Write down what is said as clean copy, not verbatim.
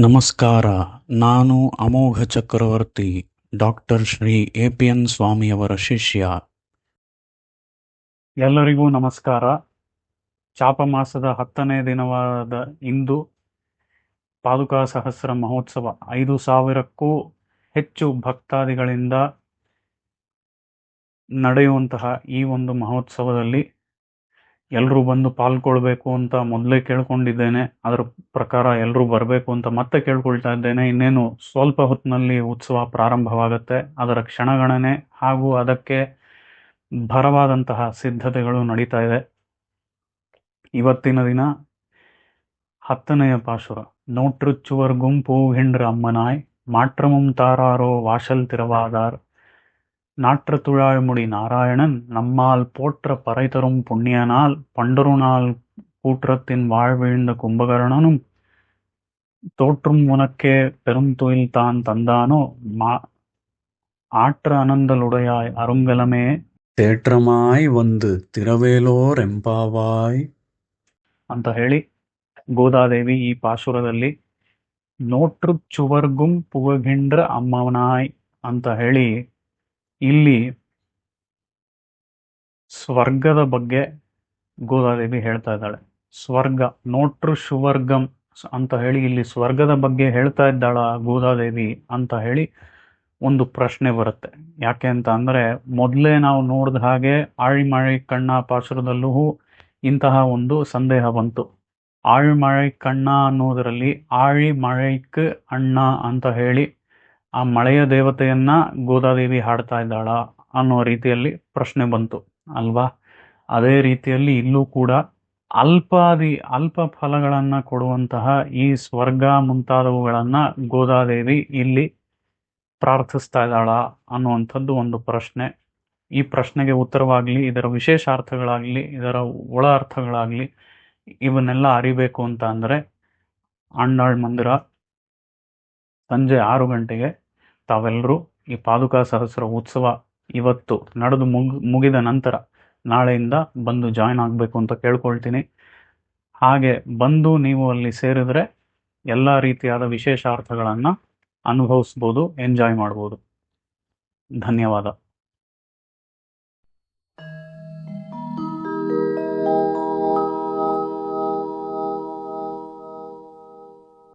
ನಮಸ್ಕಾರ. ನಾನು ಅಮೋಘ ಚಕ್ರವರ್ತಿ, ಡಾಕ್ಟರ್ ಶ್ರೀ ಎ.ಪಿ.ಎನ್. ಸ್ವಾಮಿಯವರ ಶಿಷ್ಯ. ಎಲ್ಲರಿಗೂ ನಮಸ್ಕಾರ. ಚಾಪಮಾಸದ 10ನೇ ದಿನವಾದ ಇಂದು ಪಾದುಕಾ ಸಹಸ್ರ ಮಹೋತ್ಸವ 5,000ಕ್ಕೂ ಹೆಚ್ಚು ಭಕ್ತಾದಿಗಳಿಂದ ನಡೆಯುವಂತಹ ಈ ಒಂದು ಮಹೋತ್ಸವದಲ್ಲಿ ಎಲ್ಲರೂ ಬಂದು ಪಾಲ್ಗೊಳ್ಬೇಕು ಅಂತ ಮೊದಲೇ ಕೇಳ್ಕೊಂಡಿದ್ದೇನೆ. ಅದರ ಪ್ರಕಾರ ಎಲ್ಲರೂ ಬರಬೇಕು ಅಂತ ಮತ್ತೆ ಕೇಳ್ಕೊಳ್ತಾ ಇದ್ದೇನೆ. ಇನ್ನೇನು ಸ್ವಲ್ಪ ಹೊತ್ತಿನಲ್ಲಿ ಉತ್ಸವ ಪ್ರಾರಂಭವಾಗುತ್ತೆ. ಅದರ ಕ್ಷಣಗಣನೆ ಹಾಗೂ ಅದಕ್ಕೆ ಭರವಾದಂತಹ ಸಿದ್ಧತೆಗಳು ನಡೀತಾ ಇದೆ. ಇವತ್ತಿನ ದಿನ 10ನೆಯ ಪಾಶುರ. ನೋಟ್ರುಚ್ಚುವರ್ಗುಂ ಪೂಹಿಂಡ್ರ ಅಮ್ಮನಾಯ್ மாற்றமும் தாராரோ வாசல் திறவாதார் நாற்றத்துழாய்முடி நாராயணன் நம்மால் போற்ற பறைதரும் புண்ணியனால் பண்டருநாள் கூற்றத்தின் வாழ்விழ்ந்த கும்பகர்ணனும் தோற்றும் உனக்கே பெருந்துயில் தான் தந்தானோ ஆற்ற அனந்தலுடையாய் அருங்கலமே ತೇಟ್ರಮಾಯ್ ಒಂದು ತಿರವೇಲೋರ್ ಎಂಪಾವಾಯ್ ಅಂತ ಹೇಳಿ ಗೋದಾದೇವಿ ಈ ಪಾಶುರದಲ್ಲಿ ನೋಟ್ರುಚ್ಚುವರ್ಗುಂ ಪುವಗಿಂಡ್ರ ಅಮ್ಮನಾಯ್ ಅಂತ ಹೇಳಿ ಇಲ್ಲಿ ಸ್ವರ್ಗದ ಬಗ್ಗೆ ಗೋದಾದೇವಿ ಹೇಳ್ತಾ ಇದ್ದಾಳೆ. ಸ್ವರ್ಗ, ನೋಟ್ರು ಶುವರ್ಗಂ ಅಂತ ಹೇಳಿ ಇಲ್ಲಿ ಸ್ವರ್ಗದ ಬಗ್ಗೆ ಹೇಳ್ತಾ ಇದ್ದಾಳ ಗೋದಾದೇವಿ ಅಂತ ಹೇಳಿ ಒಂದು ಪ್ರಶ್ನೆ ಬರುತ್ತೆ. ಯಾಕೆ ಅಂತ ಅಂದ್ರೆ, ಮೊದಲೇ ನಾವು ನೋಡಿದ ಹಾಗೆ ಆಳಿಮழை ಕಣ್ಣ ಪಾಶುರದಲ್ಲೂ ಇಂತಹ ಒಂದು ಸಂದೇಹ ಬಂತು. ಆಳಿಮழை ಕಣ್ಣ ಅನ್ನೋದರಲ್ಲಿ ಆಳಿಮழைಕ್ ಅಣ್ಣ ಅಂತ ಹೇಳಿ ಆ ಮಳೆಯ ದೇವತೆಯನ್ನ ಗೋದಾದೇವಿ ಹಾಡ್ತಾ ಇದ್ದಾಳ ಅನ್ನೋ ರೀತಿಯಲ್ಲಿ ಪ್ರಶ್ನೆ ಬಂತು ಅಲ್ವಾ? ಅದೇ ರೀತಿಯಲ್ಲಿ ಇಲ್ಲೂ ಕೂಡ ಅಲ್ಪ ಫಲಗಳನ್ನ ಕೊಡುವಂತಹ ಈ ಸ್ವರ್ಗ ಮುಂತಾದವುಗಳನ್ನ ಗೋದಾದೇವಿ ಇಲ್ಲಿ ಪ್ರಾರ್ಥಿಸ್ತಾ ಇದ್ದಾಳ ಅನ್ನುವಂಥದ್ದು ಒಂದು ಪ್ರಶ್ನೆ. ಈ ಪ್ರಶ್ನೆಗೆ ಉತ್ತರವಾಗ್ಲಿ, ಇದರ ವಿಶೇಷಾರ್ಥಗಳಾಗ್ಲಿ, ಇದರ ಒಳ ಅರ್ಥಗಳಾಗ್ಲಿ ಇವನ್ನೆಲ್ಲ ಅರಿಬೇಕು ಅಂತ ಅಂದ್ರೆ ಆಂಡಾಳ್ ಮಂದಿರ ಸಂಜೆ 6 ಗಂಟೆಗೆ ತಾವೆಲ್ಲರೂ ಈ ಪಾದುಕಾ ಸಹಸ್ರ ಉತ್ಸವ ಇವತ್ತು ನಡೆದು ಮುಗಿದ ನಂತರ ನಾಳೆಯಿಂದ ಬಂದು ಜಾಯ್ನ್ ಆಗಬೇಕು ಅಂತ ಕೇಳ್ಕೊಳ್ತೀನಿ. ಹಾಗೆ ಬಂದು ನೀವು ಅಲ್ಲಿ ಸೇರಿದ್ರೆ ಎಲ್ಲ ರೀತಿಯಾದ ವಿಶೇಷಾರ್ಥಗಳನ್ನು ಅನುಭವಿಸ್ಬೋದು, ಎಂಜಾಯ್ ಮಾಡ್ಬೋದು. ಧನ್ಯವಾದ.